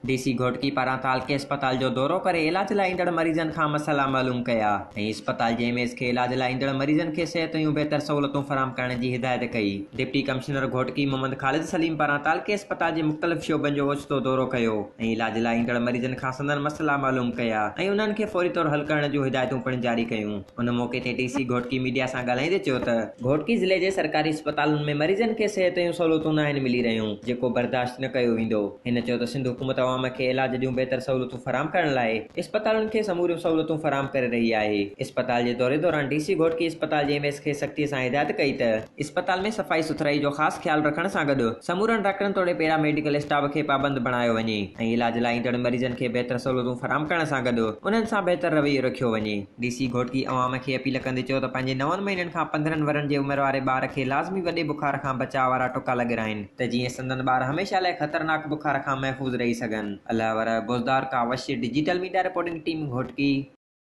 डीसी घोटकी पारां तालके अस्पताल जो दौरो करे इलाज लाइ ईंदड़ मरीज़नि खां मसइला मालूम कया ऐं अस्पताल जे एमएस खे इलाज लाइ ईंदड़ मरीज़नि खे सिहत जूं बहितर सहूलतूं फराहम करण जी हिदायत कई। डिप्टी कमिश्नर घोटकी मोहम्मद ख़ालिद सलीम पारां तालके अस्पताल जे मुख़्तलिफ़ शोबनि जो ओचितो दौरो कयो ऐं इलाज लाइ ईंदड़ मरीज़नि खां संदनि मसइला मालूम कया ऐं उन्हनि खे फौरी तौर हल करण जूं हिदायतूं पिणु जारी कयूं। उन मौक़े ते डीसी घोटकी मीडिया सां ॻाल्हाईंदे चयो त घोटकी ज़िले जे सरकारी अस्पतालुनि में मरीज़नि खे सिहत जूं सहूलतूं न आहिनि मिली रहियूं, जेको बर्दाश्त न कयो वेंदो। हिन चयो त सिंध हुकूमत अवाम खे इलाज जूं बहितर सहूलतूं फराहम करण लाइ अस्पतालुनि खे समूरियूं सहूलतूं फराहम करे रही आहे। अस्पताल जे दौरे दौरान डीसी घोटकी अस्पताल जे एमएस खे सख़्तीअ सां हिदायत कई त अस्पताल में सफ़ाई सुथराई जो ख़ासि ख़्यालु रखण सां गॾु समूरनि डॉक्टरनि तोड़े पैरामेडिकल स्टाफ खे पाबंद बणायो वञे ऐं इलाज लाइ ईंदड़ मरीज़नि खे बहितर सहूलतूं फराहम करण सां गॾु उन्हनि सां बहितर रवैयो रखियो वञे। डीसी घोटकी अवाम खे अपील कंदे चयो त पंहिंजे 9 महीननि खां 15 वरनि जे उमिरि वारे ॿार खे लाज़मी वॾे बुखार खां बचाव वारा टुका लॻाराइनि त जीअं संदन ॿार हमेशह लाइ ख़तरनाक बुखार खां महफ़ूज़ रही सघनि। अलावर बोज़दार का अवश्य digital media reporting team Ghotki.